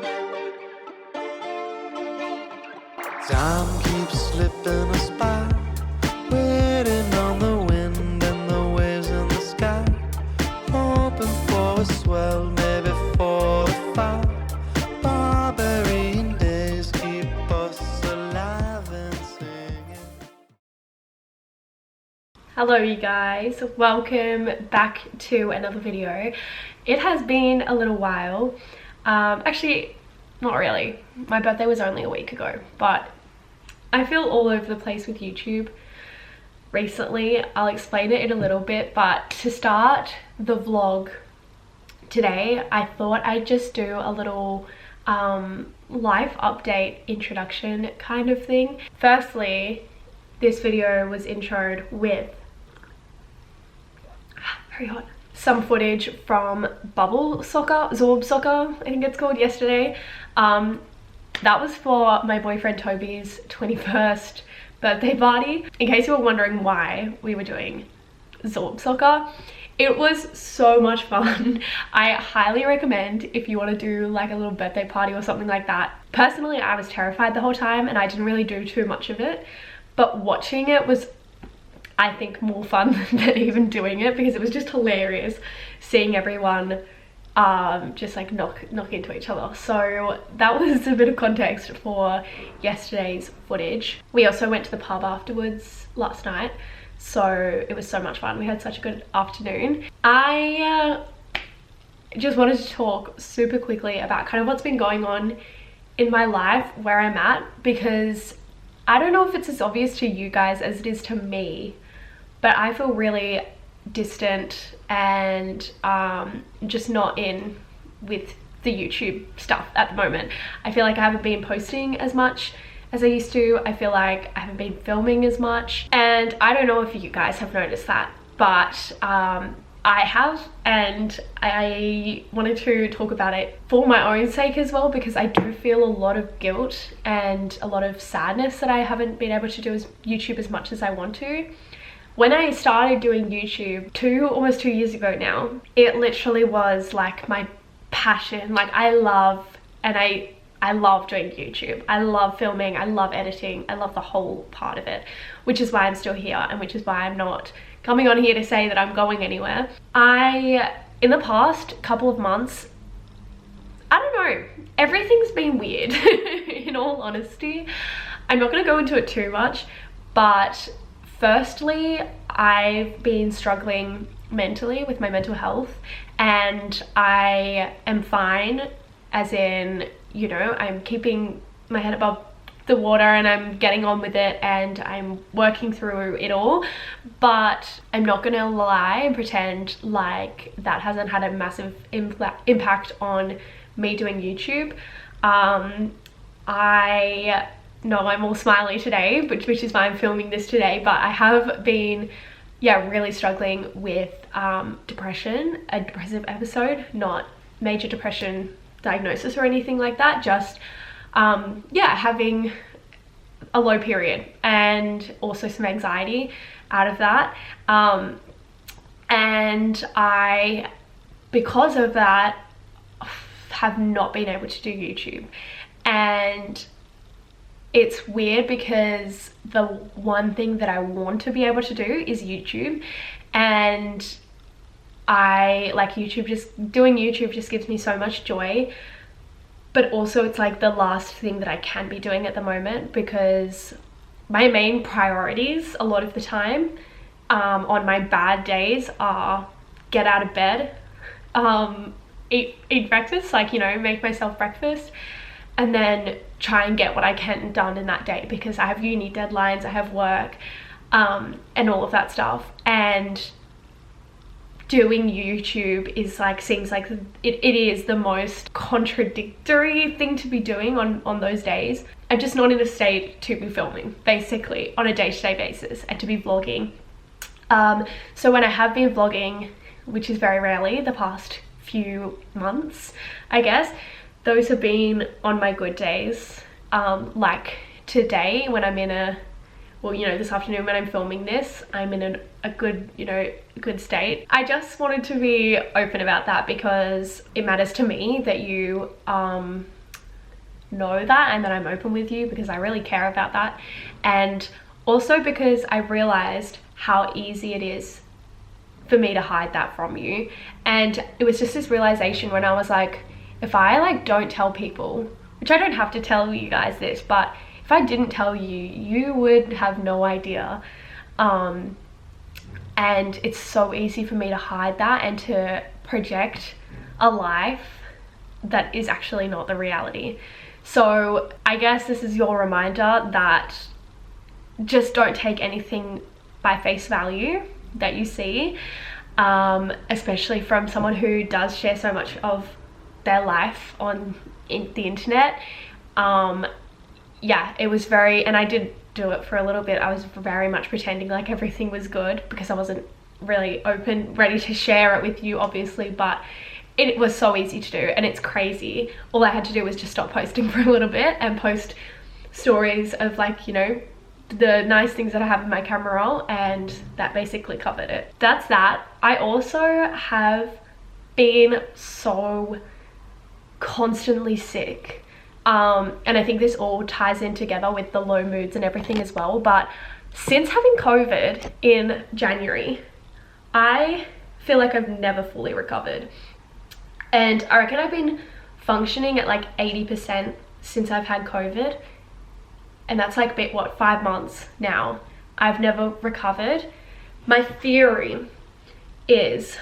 Time keeps slipping us by, waiting on the wind and the waves in the sky, hoping for a swell, maybe 4 or 5. Barbarian days keep us alive and singing. Hello you guys, welcome back to another video. It has been a little while. Actually, not really. My birthday was only a week ago, but I feel all over the place with YouTube recently. I'll explain it in a little bit, but to start the vlog today, I thought I'd just do a little life update introduction kind of thing. Firstly, this video was introed with very hot some footage from Zorb Soccer, I think it's called, yesterday. That was for my boyfriend Toby's 21st birthday party. In case you were wondering why we were doing Zorb Soccer, it was so much fun. I highly recommend if you want to do like a little birthday party or something like that. Personally, I was terrified the whole time and I didn't really do too much of it, but watching it was, I think, more fun than even doing it, because it was just hilarious seeing everyone just like knock into each other. So that was a bit of context for yesterday's footage. We also went to the pub afterwards last night, so it was so much fun. We had such a good afternoon. I just wanted to talk super quickly about kind of what's been going on in my life, where I'm at, because I don't know if it's as obvious to you guys as it is to me, but I feel really distant and just not in with the YouTube stuff at the moment. I feel like I haven't been posting as much as I used to. I feel like I haven't been filming as much, and I don't know if you guys have noticed that, but I have, and I wanted to talk about it for my own sake as well, because I do feel a lot of guilt and a lot of sadness that I haven't been able to do YouTube as much as I want to. When I started doing YouTube almost 2 years ago now, it literally was like my passion. Like I love doing YouTube. I love filming, I love editing, I love the whole part of it, which is why I'm still here and which is why I'm not coming on here to say that I'm going anywhere. In the past couple of months, I don't know, everything's been weird in all honesty. I'm not going to go into it too much, but firstly, I've been struggling mentally with my mental health, and I am fine, as in, you know, I'm keeping my head above the water and I'm getting on with it and I'm working through it all. But I'm not gonna lie and pretend like that hasn't had a massive impact on me doing YouTube. I know I'm all smiley today, which is why I'm filming this today, but I have been, yeah, really struggling with depression, a depressive episode, not major depression diagnosis or anything like that, just yeah, having a low period and also some anxiety out of that. And I, because of that, have not been able to do YouTube. And it's weird because the one thing that I want to be able to do is YouTube, and I like doing YouTube just gives me so much joy, but also it's like the last thing that I can be doing at the moment, because my main priorities a lot of the time on my bad days are get out of bed, eat breakfast, like, you know, make myself breakfast, and then try and get what I can done in that day, because I have uni deadlines, I have work, and all of that stuff. And doing YouTube is like, seems like it is the most contradictory thing to be doing on those days. I'm just not in a state to be filming, basically, on a day-to-day basis, and to be vlogging. So when I have been vlogging, which is very rarely, the past few months, I guess, those have been on my good days. Like today, when I'm in a, well, you know, this afternoon when I'm filming this, I'm in a good, you know, good state. I just wanted to be open about that because it matters to me that you know that and that I'm open with you, because I really care about that. And also because I realized how easy it is for me to hide that from you. And it was just this realization when I was like, if I like don't tell people, which I don't have to tell you guys this, but if I didn't tell you, you would have no idea. And it's so easy for me to hide that and to project a life that is actually not the reality. So I guess this is your reminder that just don't take anything by face value that you see, especially from someone who does share so much of their life on the internet. Yeah, it was very, and I did do it for a little bit. I was very much pretending like everything was good because I wasn't really ready to share it with you, obviously, but it was so easy to do, and it's crazy. All I had to do was just stop posting for a little bit and post stories of, like, you know, the nice things that I have in my camera roll, and that basically covered it. That's that. I also have been so constantly sick, and I think this all ties in together with the low moods and everything as well. But since having COVID in January, I feel like I've never fully recovered, and I reckon I've been functioning at like 80% since I've had COVID, and that's like 5 months now. I've never recovered. My theory is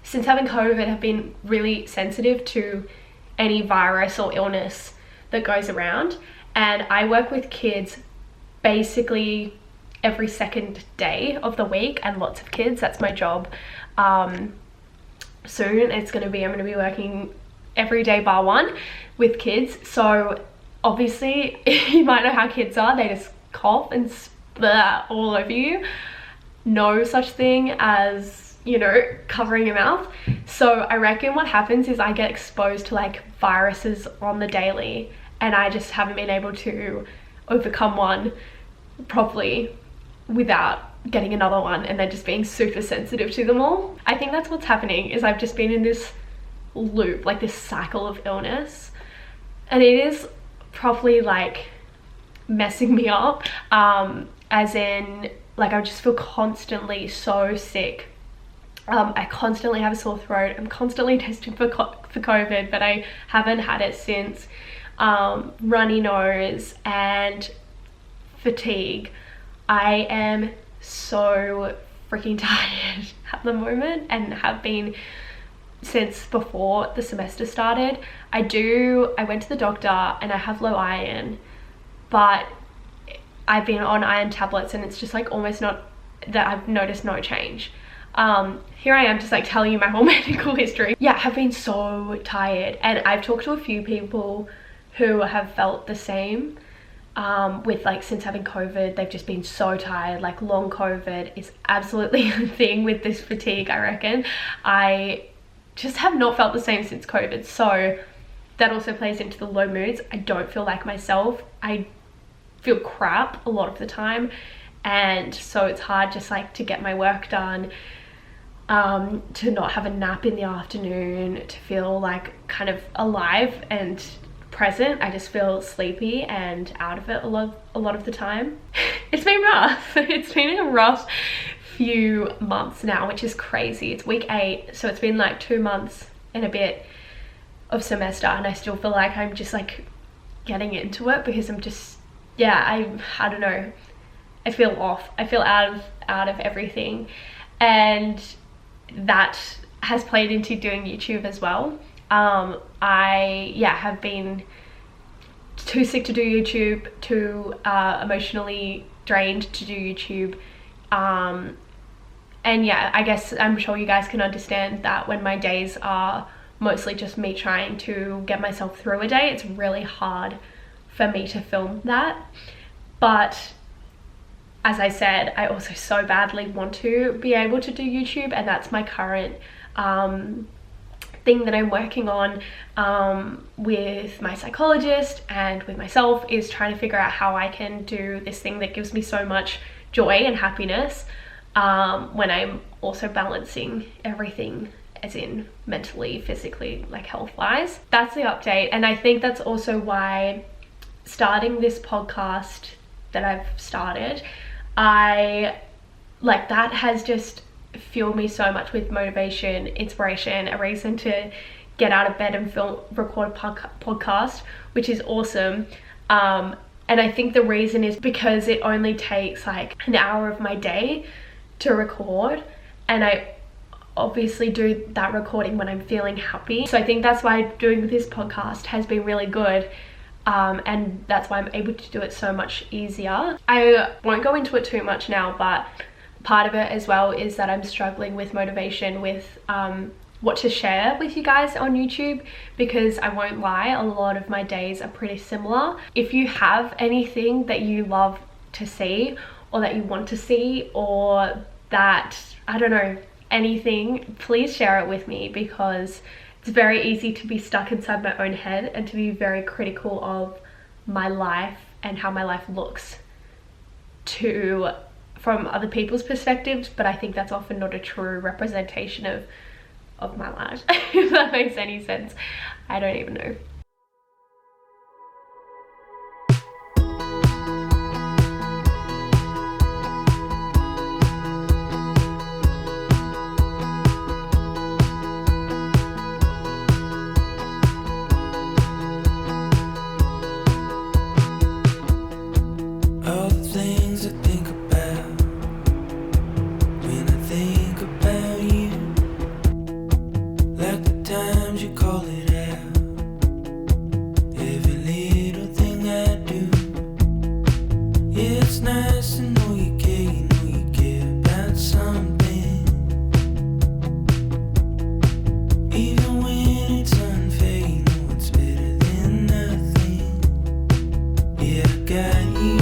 since having COVID, have been really sensitive to any virus or illness that goes around, and I work with kids basically every second day of the week, and lots of kids. That's my job. Soon I'm going to be working every day bar one with kids. So obviously you might know how kids are, they just cough and splat all over you. No such thing as, you know, covering your mouth. So I reckon what happens is I get exposed to like viruses on the daily, and I just haven't been able to overcome one properly without getting another one, and then just being super sensitive to them all. I think that's what's happening, is I've just been in this loop, like this cycle of illness, and it is probably like messing me up, as in like I just feel constantly so sick. I constantly have a sore throat. I'm constantly tested for COVID, but I haven't had it since. Runny nose and fatigue. I am so freaking tired at the moment, and have been since before the semester started. I went to the doctor and I have low iron, but I've been on iron tablets, and it's just like almost not that I've noticed no change. Here I am just like telling you my whole medical history. Yeah, I've been so tired, and I've talked to a few people who have felt the same. With like, since having COVID, they've just been so tired. Like long COVID is absolutely a thing with this fatigue, I reckon. I just have not felt the same since COVID, so that also plays into the low moods. I don't feel like myself. I feel crap a lot of the time, and so it's hard just like to get my work done, to not have a nap in the afternoon, to feel like kind of alive and present. I just feel sleepy and out of it a lot of the time. It's been rough. It's been a rough few months now, which is crazy. It's week 8, so it's been like 2 months and a bit of semester, and I still feel like I'm just like getting into it, because I'm just, yeah, I don't know, I feel off. I feel out of everything, and that has played into doing YouTube as well. I have been too sick to do YouTube, too emotionally drained to do YouTube, and yeah, I guess I'm sure you guys can understand that when my days are mostly just me trying to get myself through a day, it's really hard for me to film that. But as I said, I also so badly want to be able to do YouTube, and that's my current thing that I'm working on with my psychologist and with myself, is trying to figure out how I can do this thing that gives me so much joy and happiness, when I'm also balancing everything as in mentally, physically, like health-wise. That's the update. And I think that's also why starting this podcast that I've started, that has just fueled me so much with motivation, inspiration, a reason to get out of bed and record a podcast, which is awesome. And I think the reason is because it only takes like an hour of my day to record, and I obviously do that recording when I'm feeling happy. So I think that's why doing this podcast has been really good, and that's why I'm able to do it so much easier. I won't go into it too much now, but part of it as well is that I'm struggling with motivation with what to share with you guys on YouTube, because I won't lie, a lot of my days are pretty similar. If you have anything that you love to see, or that you want to see, or that, I don't know, anything, please share it with me, because it's very easy to be stuck inside my own head and to be very critical of my life and how my life looks from other people's perspectives, but I think that's often not a true representation of my life, if that makes any sense. I don't even know. All the things I think about when I think about you, like the times you call it out, every little thing I do. Yeah, it's nice to know you care about something, even when it's unfair. You know it's better than nothing. Yeah, I got you.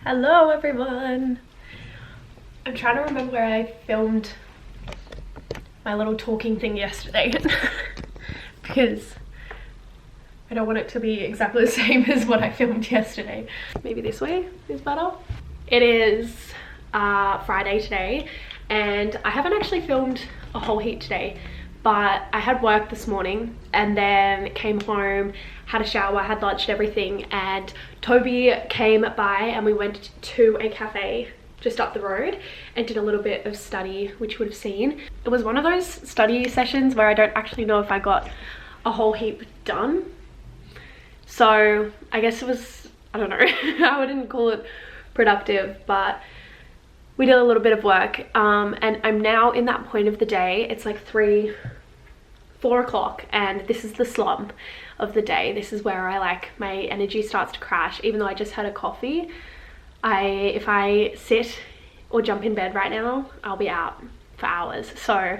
Hello everyone. I'm trying to remember where I filmed my little talking thing yesterday because I don't want it to be exactly the same as what I filmed yesterday. Maybe this way is better. It is Friday today, and I haven't actually filmed a whole heap today, but I had work this morning and then came home, had a shower, had lunch and everything, and Toby came by and we went to a cafe just up the road and did a little bit of study, which you would have seen. It was one of those study sessions where I don't actually know if I got a whole heap done. So I guess it was, I don't know, I wouldn't call it productive, but we did a little bit of work, and I'm now in that point of the day. It's like 4 o'clock, and this is the slump of the day. This is where my energy starts to crash. Even though I just had a coffee, if I sit or jump in bed right now, I'll be out for hours. So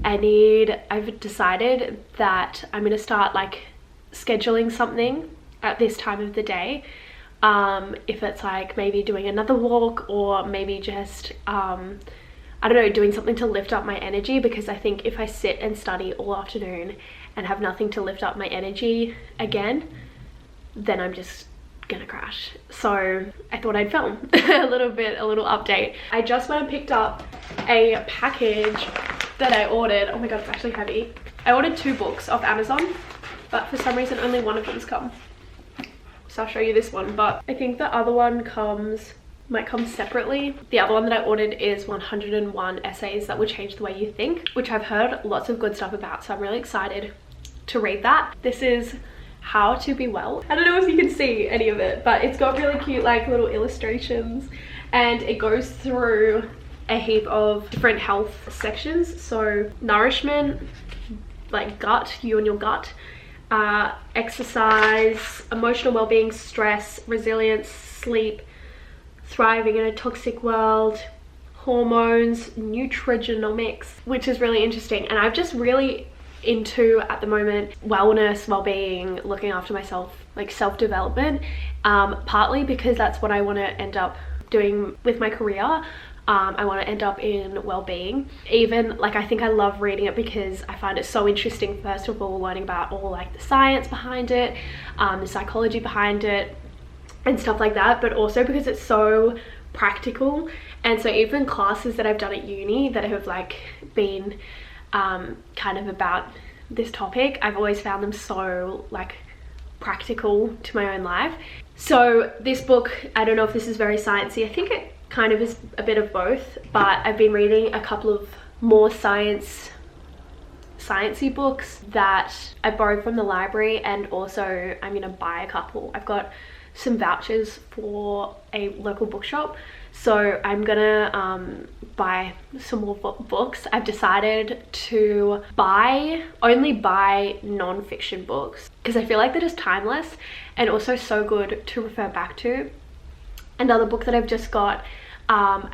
I've decided that I'm gonna start scheduling something at this time of the day. If it's maybe doing another walk, or maybe just I don't know, doing something to lift up my energy, because I think if I sit and study all afternoon and have nothing to lift up my energy again, then I'm just gonna crash. So I thought I'd film a little update. I just went and picked up a package that I ordered. Oh my god, it's actually heavy. I ordered 2 books off Amazon, but for some reason only one of them's come. So I'll show you this one, but I think the other one might come separately. The other one that I ordered is 101 essays that would change the way you think, which I've heard lots of good stuff about, so I'm really excited to read that. This is How to Be Well. I don't know if you can see any of it, but it's got really cute little illustrations, and it goes through a heap of different health sections. So nourishment, gut, you and your gut, exercise, emotional well-being, stress, resilience, sleep, thriving in a toxic world, hormones, nutrigenomics, which is really interesting. And I'm just really into, at the moment, wellness, well-being, looking after myself, self-development, partly because that's what I want to end up doing with my career. I want to end up in well-being. Even like, I think I love reading it because I find it so interesting, first of all, learning about all like the science behind it, the psychology behind it and stuff like that, but also because it's so practical. And so even classes that I've done at uni that have like been kind of about this topic, I've always found them so like practical to my own life. So this book, I don't know if this is very sciencey, I think it kind of is a bit of both, but I've been reading a couple of more sciencey books that I borrowed from the library, and also I'm gonna buy a couple. I've got some vouchers for a local bookshop, so I'm gonna buy some more books. I've decided to only buy non-fiction books because I feel like they're just timeless and also so good to refer back to. Another book that I've just got,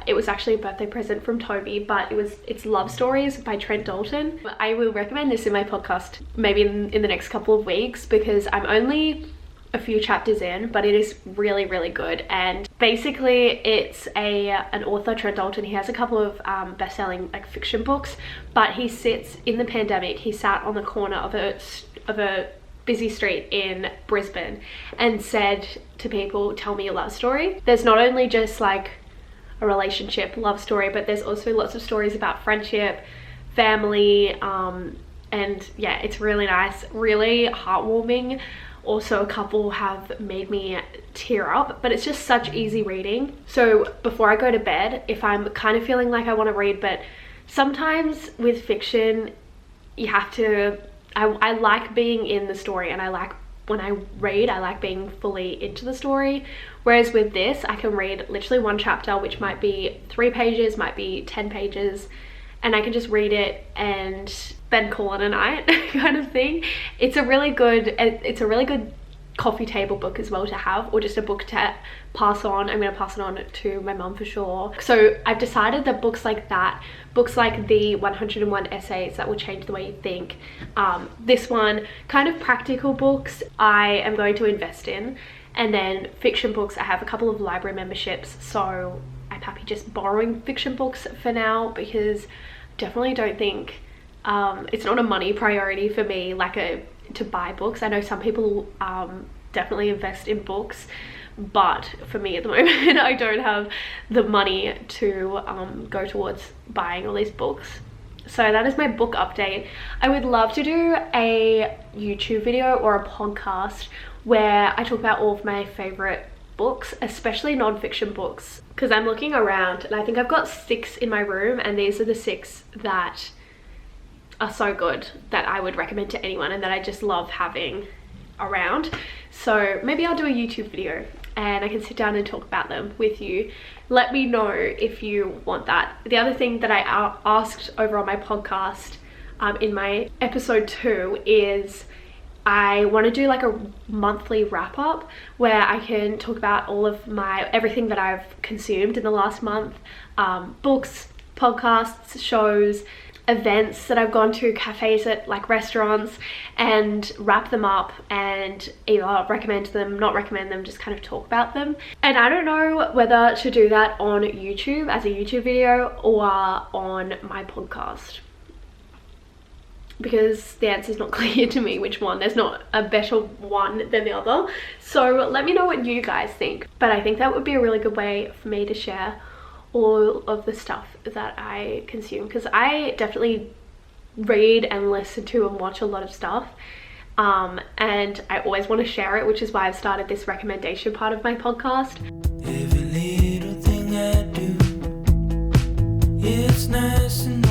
it was actually a birthday present from Toby, but it's Love Stories by Trent Dalton. I will recommend this in my podcast maybe in the next couple of weeks because I'm only a few chapters in, but it is really, really good. And basically it's an author, Trent Dalton. He has a couple of best-selling like fiction books, but he sits in the pandemic, he sat on the corner of a busy street in Brisbane and said to people, tell me a love story. There's not only just like a relationship love story, but there's also lots of stories about friendship, family, and yeah, it's really nice, really heartwarming. Also, a couple have made me tear up, but it's just such easy reading. So before I go to bed, if I'm kind of feeling like I want to read, but sometimes with fiction you have to, I like being in the story, and I like when I read, I like being fully into the story. Whereas with this, I can read literally one chapter, which might be 3 pages, might be 10 pages, and I can just read it and then call it a night kind of thing. It's a really good coffee table book as well to have, or just a book to pass on. I'm going to pass it on to my mum for sure. So I've decided that books like that, books like the 101 essays that will change the way you think, this one, kind of practical books, I am going to invest in. And then fiction books, I have a couple of library memberships, so I'm happy just borrowing fiction books for now, because definitely don't think it's not a money priority for me like to buy books. I know some people definitely invest in books, but for me at the moment I don't have the money to go towards buying all these books. So that is my book update. I would love to do a YouTube video or a podcast where I talk about all of my favorite books, especially non-fiction books, because I'm looking around and I think I've got 6 in my room, and these are the 6 that are so good that I would recommend to anyone and that I just love having around. So maybe I'll do a YouTube video and I can sit down and talk about them with you. Let me know if you want that. The other thing that I asked over on my podcast in my episode 2 is I want to do like a monthly wrap up where I can talk about all of everything that I've consumed in the last month, books, podcasts, shows, events that I've gone to, cafes, at like restaurants, and wrap them up and either recommend them, not recommend them, just kind of talk about them. And I don't know whether to do that on YouTube as a YouTube video or on my podcast, because the answer is not clear to me which one. There's not a better one than the other. So let me know what you guys think. But I think that would be a really good way for me to share all of the stuff that I consume, because I definitely read and listen to and watch a lot of stuff, and I always want to share it, which is why I've started this recommendation part of my podcast. Every little thing I do, it's nice and